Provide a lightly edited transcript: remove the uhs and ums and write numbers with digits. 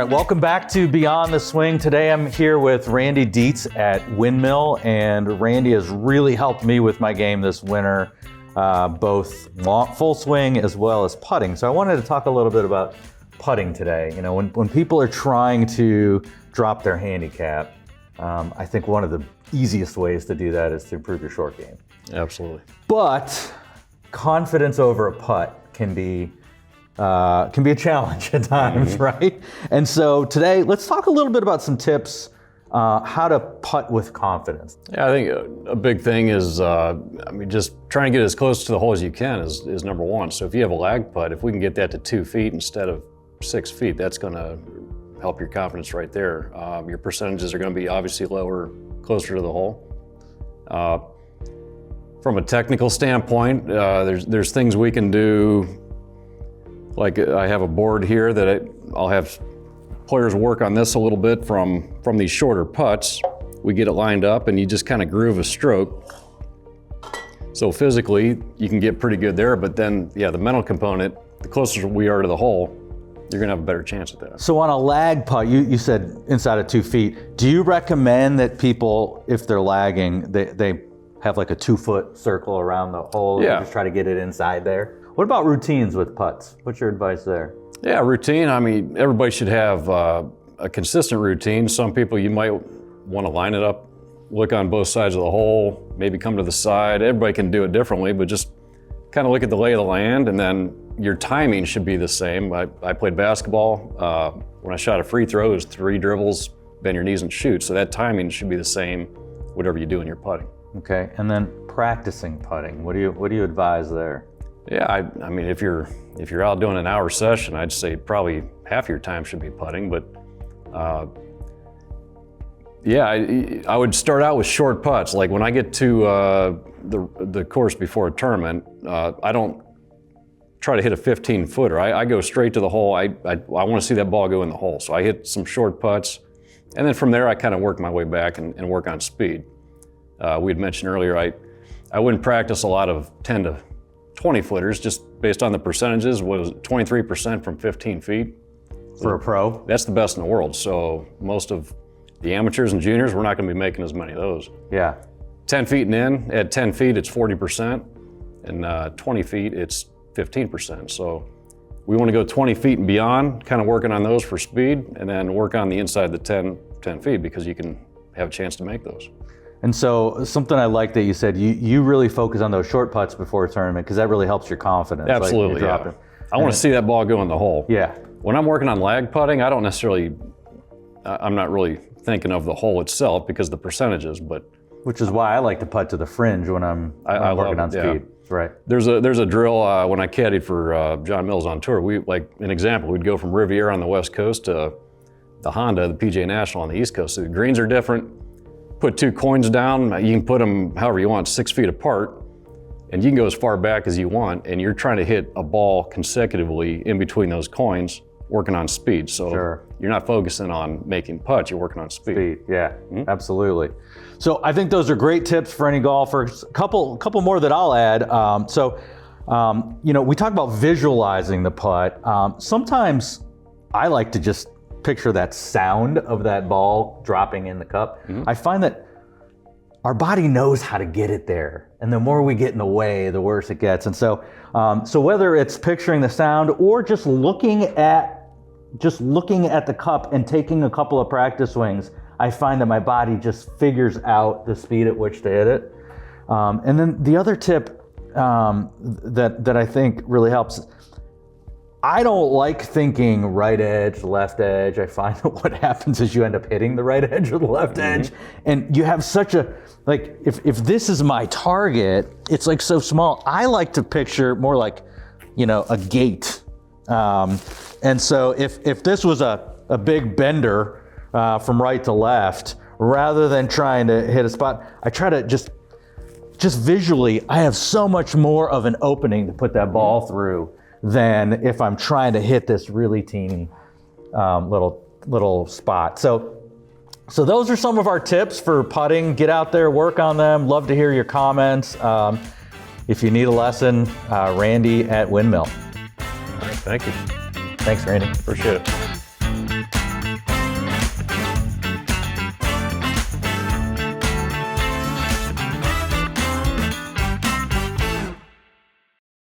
right, welcome back to Beyond the Swing. Today I'm here with Randy Dietz at Windmill, and Randy has really helped me with my game this winter, both full swing as well as putting. So I wanted to talk a little bit about putting today. You know, when people are trying to drop their handicap, I think one of the easiest ways to do that is to improve your short game. Absolutely. But confidence over a putt can be a challenge at times, right? And so today, let's talk a little bit about some tips how to putt with confidence. Yeah, I think a big thing is, just trying to get as close to the hole as you can is number one. So if you have a lag putt, if we can get that to 2 feet instead of 6 feet, that's going to help your confidence right there. Your percentages are going to be obviously lower, closer to the hole. From a technical standpoint, there's things we can do. Like I have a board here that I'll have players work on this a little bit from these shorter putts. We get it lined up and you just kind of groove a stroke. So physically, you can get pretty good there, but then, yeah, the mental component, the closer we are to the hole, you're gonna have a better chance at that. So on a lag putt, you said inside of 2 feet. Do you recommend that people, if they're lagging, they have like a 2-foot circle around the hole? Yeah. And just try to get it inside there? What about routines with putts? What's your advice there? Yeah, routine. I mean, everybody should have a consistent routine. Some people, you might want to line it up, look on both sides of the hole, maybe come to the side. Everybody can do it differently, but just kind of look at the lay of the land, and then your timing should be the same. I played basketball. When I shot a free throw, it was 3 dribbles, bend your knees and shoot. So that timing should be the same, whatever you do in your putting. Okay, and then practicing putting. What do you advise there? Yeah, I mean, if you're out doing an hour session, I'd say probably half your time should be putting. But yeah, I would start out with short putts. Like when I get to the course before a tournament, I don't try to hit a 15-footer. I go straight to the hole. I want to see that ball go in the hole. So I hit some short putts, and then from there I kind of work my way back and work on speed. We had mentioned earlier I wouldn't practice a lot of 10 to 20 footers just based on the percentages. Was 23% from 15 feet. For a pro? That's the best in the world. So most of the amateurs and juniors, we're not going to be making as many of those. Yeah. 10 feet and in, at 10 feet it's 40%, and 20 feet it's 15%. So we want to go 20 feet and beyond, kind of working on those for speed, and then work on the inside the 10 feet because you can have a chance to make those. And so something I like that you said, you really focus on those short putts before a tournament because that really helps your confidence. Absolutely, like yeah. I want to see that ball go in the hole. Yeah. When I'm working on lag putting, I'm not really thinking of the hole itself because the percentages, but. Which is why I like to putt to the fringe when I'm working on speed. Yeah. Right. There's a drill when I caddied for John Mills on tour. An example, we'd go from Riviera on the West Coast to the Honda, the PGA National on the East Coast. So the greens are different. Put 2 coins down, you can put them however you want, 6 feet apart, and you can go as far back as you want, and you're trying to hit a ball consecutively in between those coins, working on speed. So Sure. You're not focusing on making putts, you're working on speed. Yeah, absolutely. So I think those are great tips for any golfers. A couple more that I'll add. We talk about visualizing the putt. Sometimes I like to just picture that sound of that ball dropping in the cup. Mm-hmm. I find that our body knows how to get it there, and the more we get in the way, the worse it gets. And so whether it's picturing the sound or just looking at the cup and taking a couple of practice swings, I find that my body just figures out the speed at which to hit it. And then the other tip that I think really helps. I don't like thinking right edge, left edge. I find that what happens is you end up hitting the right edge or the left edge. And you have such a, like, if this is my target, it's like so small. I like to picture more like, a gate. And so if this was a big bender from right to left, rather than trying to hit a spot, I try to just visually, I have so much more of an opening to put that ball through than if I'm trying to hit this really teeny little spot. So those are some of our tips for putting. Get out there, work on them. Love to hear your comments. If you need a lesson, Randy at Windmill. All right, thank you. Thanks, Randy. Appreciate it.